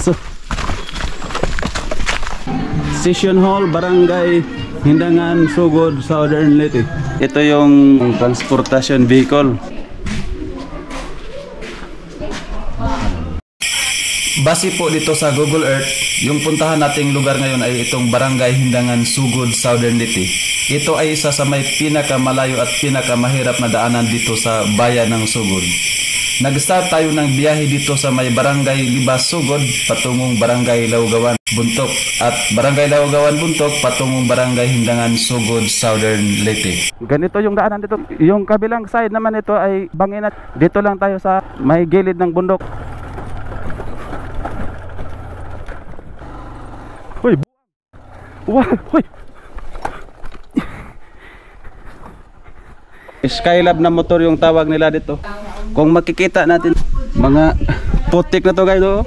So, Session Hall, Barangay Hindangan, Sugod, Southern Leyte. Ito yung transportation vehicle. Base po dito sa Google Earth, yung puntahan nating lugar ngayon ay itong Barangay Hindangan, Sugod, Southern Leyte. Ito ay isa sa may pinakamalayo at pinakamahirap na daanan dito sa bayan ng Sugod. Nag-start tayo ng biyahe dito sa may Barangay Libas, Sugod, patungong Barangay Laugawan, Buntok, at Barangay Laugawan, Buntok, patungong Barangay Hindangan, Sugod, Southern Leyte. Ganito yung daanan dito. Yung kabilang side naman ito ay Banginat. Dito lang tayo sa may gilid ng bundok. Hoy! Wow! Hoy! Skylab na motor yung tawag nila dito. Kung makikita natin mga putik na to guys, oh.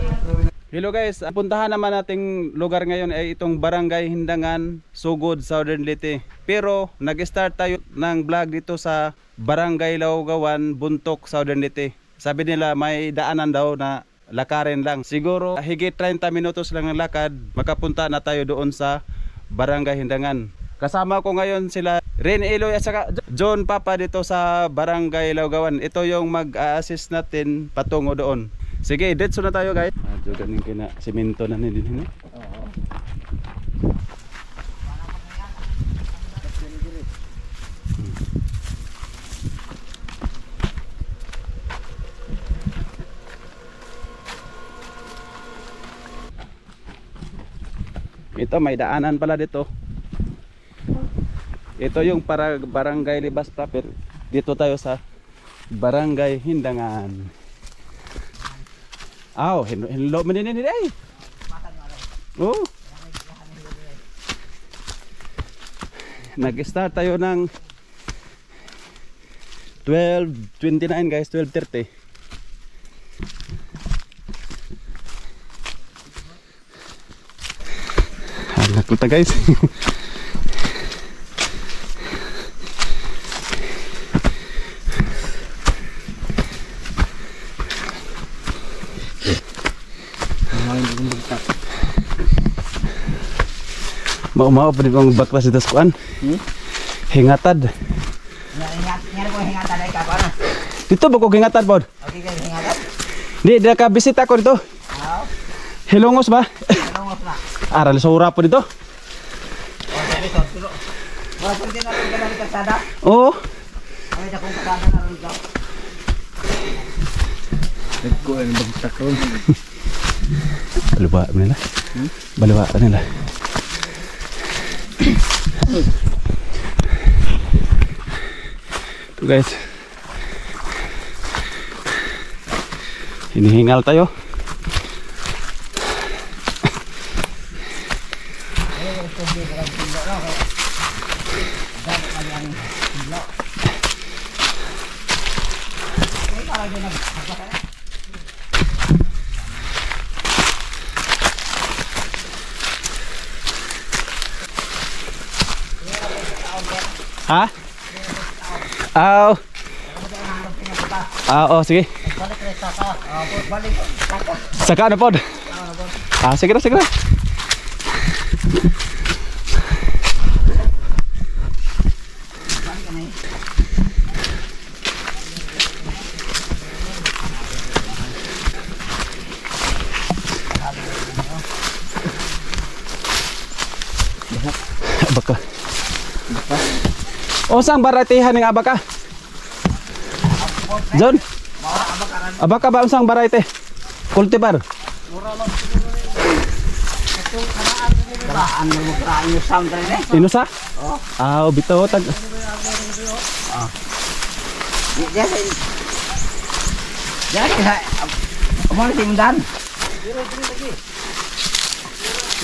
Hello guys, puntahan naman nating lugar ngayon ay itong Barangay Hindangan, Sugod, Southern Leyte. Pero nag-start tayo ng vlog dito sa Barangay Laugawan, Buntok, Southern Leyte. Sabi nila may daanan daw na lakarin lang. Siguro higit 30 minutos lang ng lakad, makapunta na tayo doon sa Barangay Hindangan. Kasama ko ngayon sila Ren Eloy at saka John Papa dito sa Barangay Laugawan. Ito yung mag-a-assist natin patungo doon. Sige, diretso na tayo guys. Adyo ganing kina semento na din din. Ito may daanan pala dito. Ito yung para Barangay Libas proper. Dito tayo sa Barangay Hindangan. Aw, hello manini ay. Oh. Nag-start tayo ng 12:29 guys, 12:30. Hanap kita guys. Mau pa rin kong baklas dito sa kuan. Hingatad. Hingatad ay ka na. Dito ba ko hingatad pod? Okay, hingatad. Di ka bisita ko dito. Hilongos ba? Hilongos na. Aral sura po dito. Oh, sabi so, tulo. Wala pud din natin kada kasada. Oo. Ay da kong kasada na ron daw. Nagko ang bagsak ron. Baluwa nila. Baluwa nila. Ito guys, hinihingal tayo. Ha? Aw. Oh, sige. Saka na pod. Sige na, sige na. Baka. O sang baratihan ng abaka? John? Abaka ba unsang variety? Cultivar? Inusa? Ah, bitaw tag.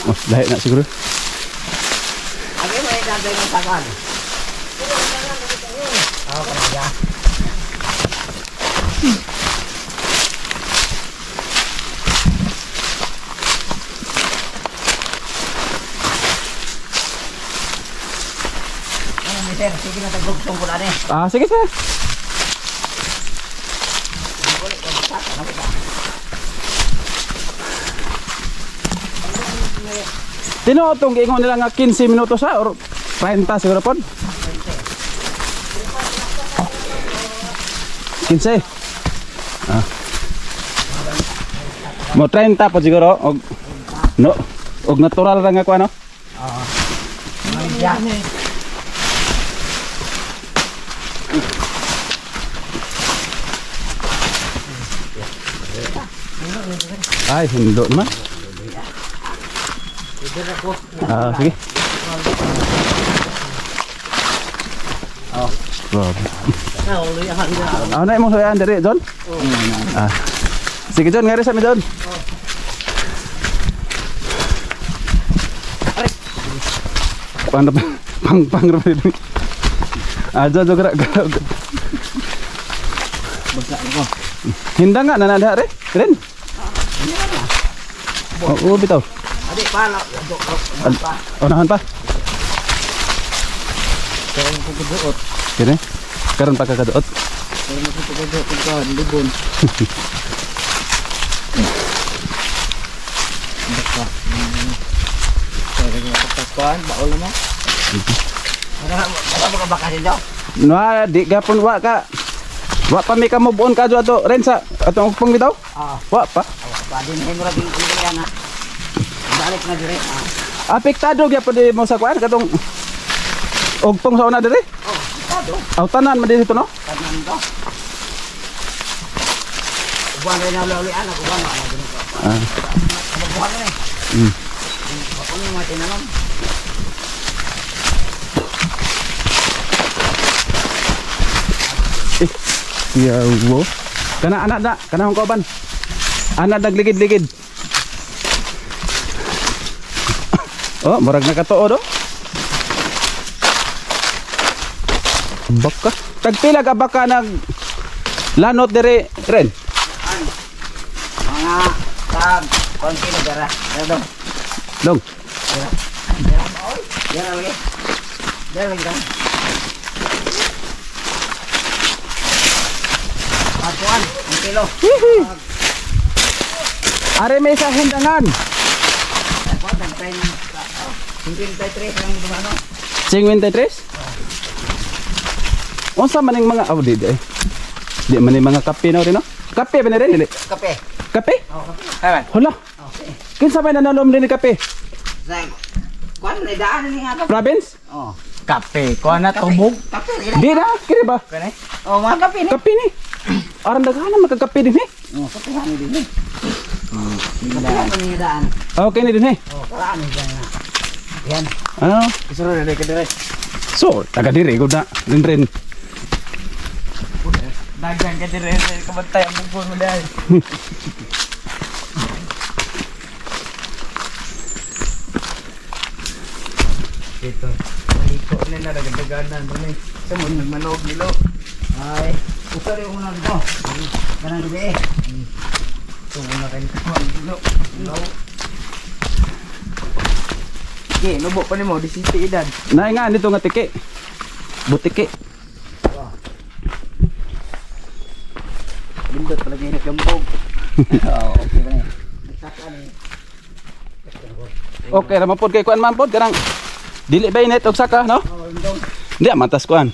Oh, lahi na siguro. Sige na tagbugtong ko na ni. Ah, sige sir. Tino tong giingon nila nga 15 minutos sa or 30 siguro pod. 15. Ah. Mo 30 po siguro og no, og natural ra nga ko ano. Yan. Ay, hindi naman. Ah, sige. Grabe. Ano na imong suyan diri, John? Ah. Sige, John, ngari sa mi, John. Paano ba? Pang rin. Ah, John, gerak. Hinda nga, nanada rin. Ren. Oh, bitaw. Adik pala. Unahan pa. Kaya ko kuduot. Kini. Karon pa kakaduot. Kaya ko kuduot ko libon. Baka. Kaya ko pagkuan baol mo. Ano baka dito? No, di gapon wa ka. Wa pa mi ka move on ka ato ren sa atong ugpong bitaw? Wa pa. Pa din mo ra din yan na. Balik na dire. Apektado gyapon di mo sa kuan katong ugpong sa una diri? Apektado. Aw tanan man dito no? Tanan to. Buwan rin na lolian ako buwan na dito. Buwan rin. Ako ni mati na lang. Ya wo. Kana anak da, kana hong kauban. Anak dagligid-ligid. Oh, murag nakatuo do. Baka tagpila ka baka nag lanot dire ren. Mga tag konti na dara. Dong. Dong. Dara lagi. Dara lagi. Atuan, ang kilo. Are may sa hindangan. Ako tagtay ng 53 ang dumano. 53? Unsa man ning mga di di man ning mga kape na rin no? Kape ba na rin dili? Kape. Kape? Oh, kape. Kawan. Hala. Okay. Kinsa may nanolom din ni kape? Say, kuan na daan ni nga to. Province? Oh. Kape, kuan na tubog. Kape. Di na, kini ba? Kani? Oh, mga kape ni. Kape ni. Aram daghan magkakape din eh. Oh, kape hani din. Kape ni daan. Okay ni din eh. Oh, karami diyan na. Yan. Ano? Isuro na ka dire. So, taga diri gud na. Rin. Daghan ka dire kabantay ang bugol mo dai. Ito. Liko na na dagdagan na ni. Sa mo nagmanog nilo. Ay, usari mo na dito. Kana dibe. Ito na kay nilo. No. Okay, nubo pa nimo 17 edad. Naay nga nito nga tike. Butike. Bindot palagi ni gambog. Oh, okay ba ni? Saka ni. Okay, ra mapod kay kuan man pod karang dili ba init og saka no? Oh, indong. Di matas kuan.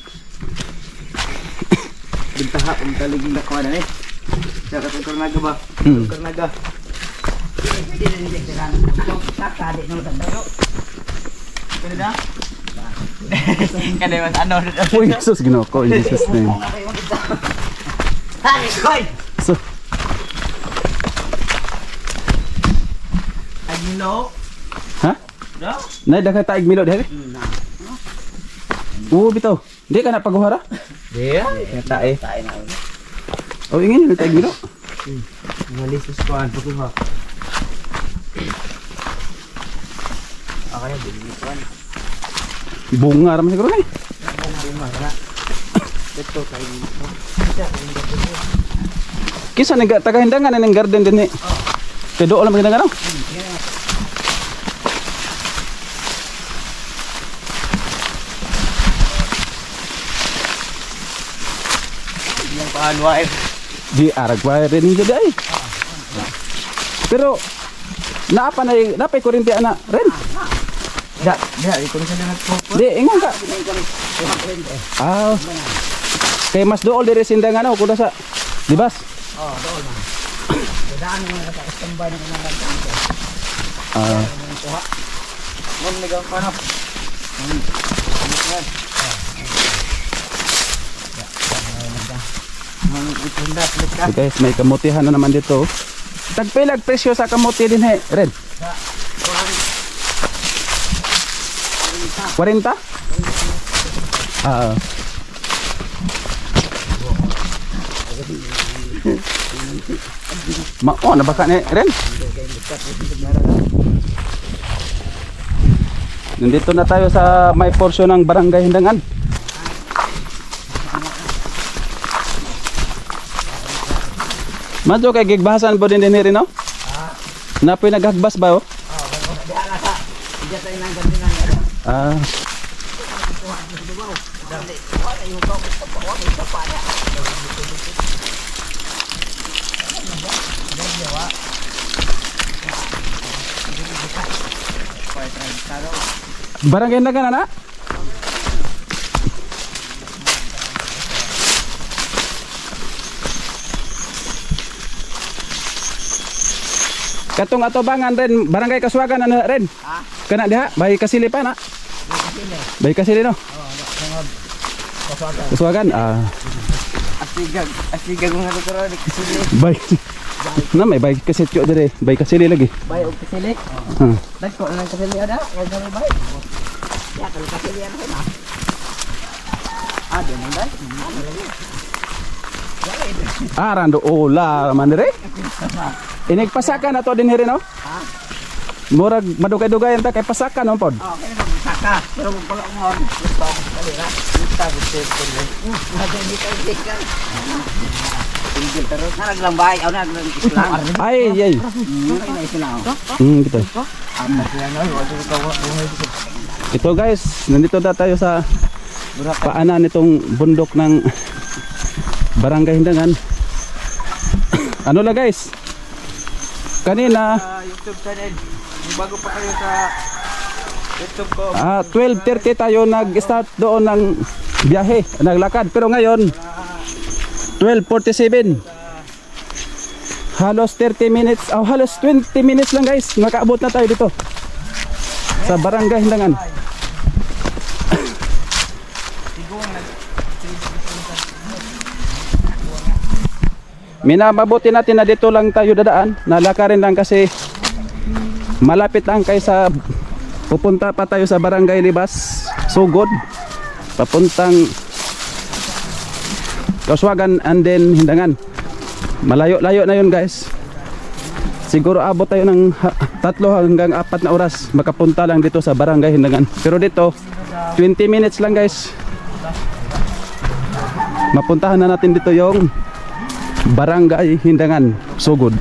Bintaha kung taligin na kuha na eh. Saka sa karnaga ba? Karnaga. Pwede na nilagay ka lang. Saka, di nung tandaro. Pwede na? Kada mas ano. Uy, Jesus Ginoo ko in Jesus name. Hani, koy! So, Agilo. ha? No? Nay daghang taig milod diri. Na. Oo bitaw. Di ka na paguhara? Dia? Tae. Tae na. O ingin ni taig milod. Malisus ko an pagkuha. Okay, bili ko an. Bunga ra man siguro ni. Bunga na. Ito kay dito. Kisa nag taga hindangan ning garden din ni. Kay doon lang hindangan no. Yang paanwain. Di arag wa rin jud ay. Pero naapa na napay kuryente ana ren. Ikon sila nagpupot. Di, ingon ka. Ah. Kay mas dool diri sindangan ako kuda sa Libas. Oh, doon man. Daan mo na sa standby ng mga kanto. Ah. Kuha. Mon ligaw pa no. So guys, may kamutihan na naman dito. Tagpilag presyo sa kamuti din he, Red. 40? Ah. Mao na baka ni Ren. Nandito na tayo sa may porsyon ng Barangay Hindangan. Madyo kay gigbahasan po din rin no? Napoy naghagbas ba oh? Ah. Barangay Hindangan na? Katong atobangan ren barangay Kaswagan ana ren. Ha? Kana diha bay kasili pa na. Bay kasili no. Kaswagan ah. Asigag mga doktor di kasili. Bay. Na may bay kasetyo dire, bay kasili lagi. Bay og kasili. Dagko na ng kasili ada, kay dali bay. Ya kalau kasili ana na. Ada nang bay. Rando ola man dire. Inig pasakan ato din hiri no? Ha? Murag madugay-dugay enta kay pasakan no pod. Oh, kaya pasaka. Pero kung pala mo, gusto ako kalira. Kita gusto ko rin. Hindi tayo sikan. Tingil terus. Naglambay. Ako naglang Ay, ay. na Islam. Gitu. Ito guys, nandito na tayo sa paanan nitong bundok ng Barangay Hindangan. Ano lang guys? Kanina YouTube channel. Bago pa kayo sa YouTube ko. 12:30 tayo nag-start doon ng biyahe, naglakad. Pero ngayon 12:47. Halos 30 minutes, halos 20 minutes lang guys. Nakaabot na tayo dito sa Barangay Hindangan. Minabuti natin na dito lang tayo dadaan. Nalakarin lang kasi malapit lang kaysa pupunta pa tayo sa Barangay Libas, Sugod, papuntang Kaswagan and then Hindangan. Malayo-layo na yun guys. Siguro abot tayo ng 3 hanggang 4 na oras makapunta lang dito sa Barangay Hindangan. Pero dito 20 minutes lang guys. Mapuntahan na natin dito yung Barangay Hindangan, Sugod.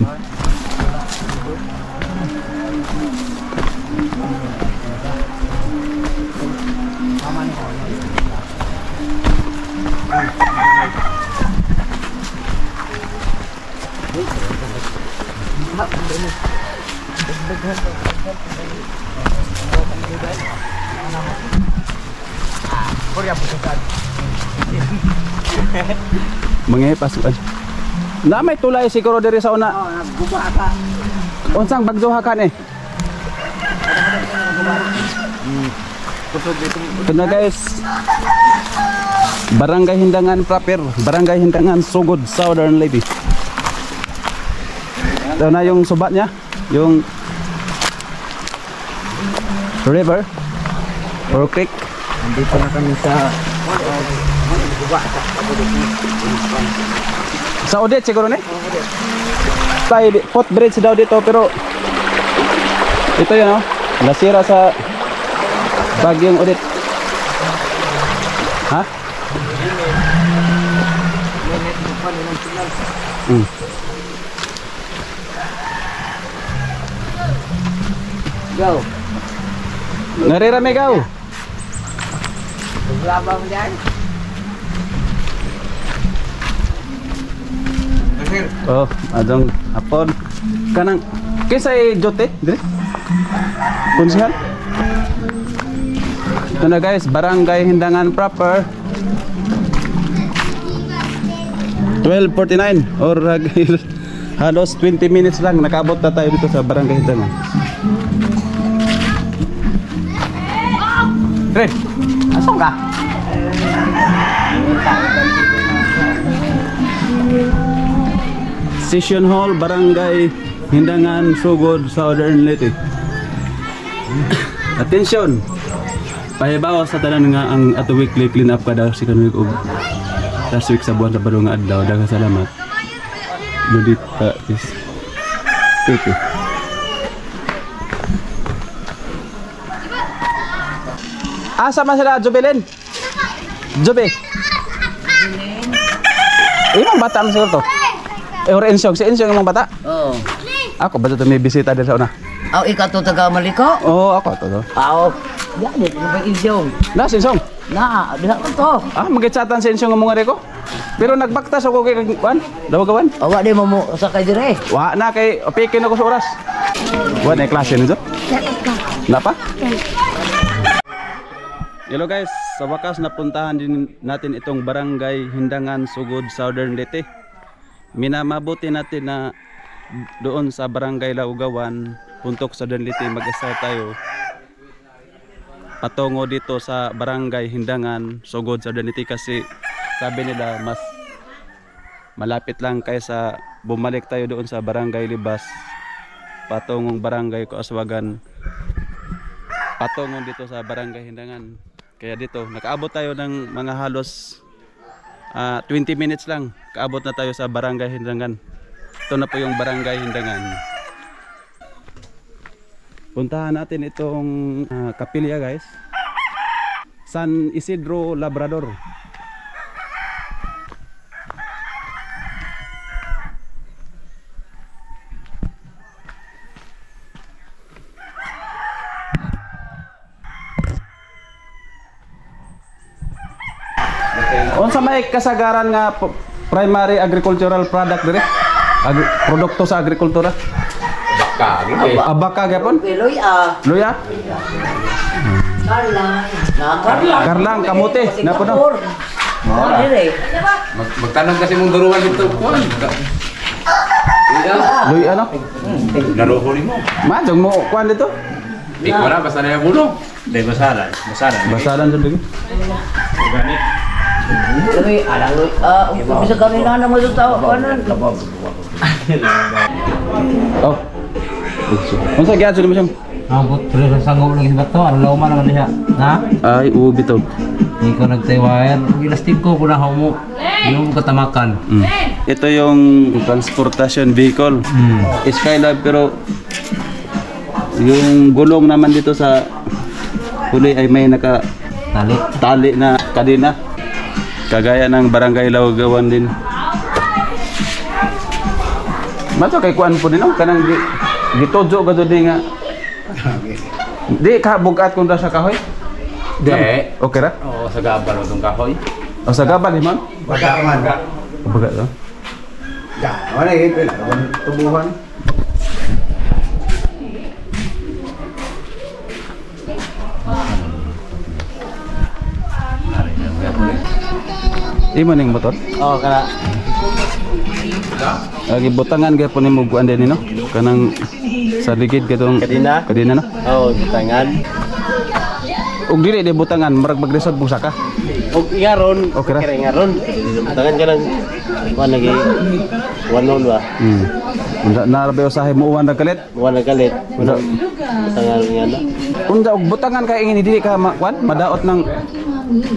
Mga pasukan. Na may tulay siguro diri sa una. Oh, nagguba ka. Unsang bagduha ka ni? Ito na guys. Barangay Hindangan proper, Barangay Hindangan Sugod, Southern Leyte. Ito na yung subat niya, yung river or creek. Dito na kami sa Sa Odette siguro ni? Tay footbridge daw dito pero ito yun oh, nasira sa bagyong Odette. Ha? Go. Narirami ka oh. Labang dyan. Oh, adong apod kanang kisay jote dire. Konsehal? Ito na guys, Barangay Hindangan proper. 12:49 or halos 20 minutes lang nakabot na tayo dito sa Barangay Hindangan. Pre, Asam ka? Session Hall, Barangay Hindangan, Sugod, Southern Leyte. Attention! Pahibaw sa tanan nga ang ato weekly clean up kada si kanug og last week sa buwan sa baro nga adlaw. Daghang salamat. Dudit is Titi. Asa man sila Jubelin? Jube. Imong bata man siguro to. Or Ensyong, si Ensyong imong bata? Oo. Ako ba ito may bisita din sa una? Aw, ikaw to taga Maliko? Oo, ako to. Aw. Yan, ito ba isyong? Na, si Ensyong. Na, diha ko to. Magitsatan si Ensyong ang mga reko. Pero nagbaktas ako kay Kwan, Dawagawan. Awa di mo mo sa kay dire. Wa na kay pikin ako sa oras. Wa na klase nito? Na pa? Hello guys, sa wakas napuntahan din natin itong Barangay Hindangan, Sugod, Southern Leyte. Minamabuti natin na doon sa Barangay Laugawan, Puntok, Southern Leyte mag-start tayo patungo dito sa Barangay Hindangan, Sugod, Southern Leyte kasi sabi nila mas malapit lang kaysa bumalik tayo doon sa Barangay Libas patungong Barangay Kaaswagan patungong dito sa Barangay Hindangan. Kaya dito nakaabot tayo ng mga halos 20 minutes lang kaabot na tayo sa Barangay Hindangan. Ito na po yung Barangay Hindangan. Puntahan natin itong kapilya guys, San Isidro Labrador. Unsa may kasagaran nga primary agricultural product dire? Produkto sa agrikultura? Baka, gitu. Baka gyapon? Luya. Luya? Karlang. Na karlang. Karlang, kamote, napo na. Oh, dire. Magtanong kasi mong duruan dito. Kuan. Luya no? Naruhuli mo. Madong mo kuan dito? Ikaw na, basta na yung bulong. Hindi, basalan. Basalan. Basalan sa dito. Organic. Luya, alang luya. Bisa kami na naman sa tao. Ano? Oh. Unsa gyud mo siyang? Ang tuloy sa sanggol lagi sa bato. Ano lauman naman diha? Ha? Ay, ubi to. Hindi ko nagtawayan. Gilastig ko kuna mo. Yung katamakan. Ito yung transportation vehicle. Skylab pero yung gulong naman dito sa huli ay may naka tali na kadena. Kagaya ng Barangay Laugawan din. Mato kay kuan po din no kanang gitojo gado din nga. Di ka bugat kun sa kahoy? Di. Okay ra? Oo, sa gabal itong kahoy. O sa gabal man? Baga man. Bugat to. Ya, mana gitu lah. Tubuhan. Imo ning motor? Oh, kana. Lagi butangan gyapon nimo kuan din no? Kanang sa ligid katong Kadina? Kadina no? Oh, tangan. Ug dili di butangan marag magresod busa ka. Og ingaron. Okay ra? Ingaron. Tangan ka lang. Kuan lagi. Wanon ba? Narabe usahay mo uwan nagkalit. Wala galit. Wala. Tangan niya na. Unsa og butangan kay ingin dili ka kuan madaot ng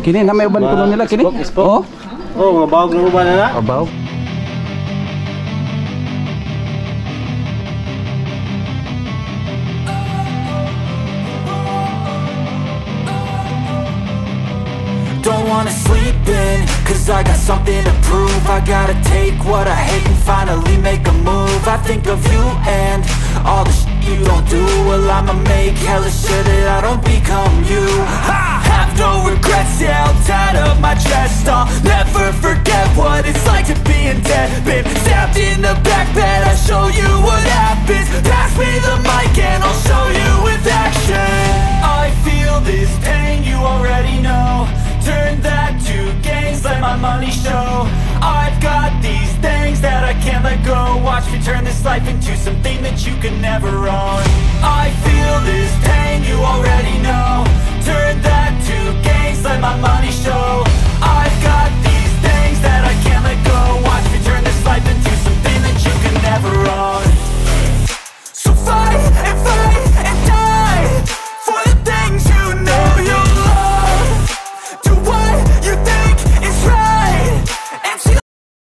kini na may uban kuno nila kini. Oh. Oh, mabawag na uban na. Abaw. Don't wanna sleep in, cause I got something to prove. I gotta take what I hate and finally make a move. I think of you and all the shit you don't do. Well, I'ma make hella sure that I don't become you. I have no regrets, yeah, I'll tie up my chest. I'll never forget what it's like to be in debt. Been stabbed in the back bed, I'll show you what happens. Pass me the mic and I'll show you with action. I feel this pain, you are turn this life into something that you can never own. I feel this pain, you already know. Turn that to gains, let my money show.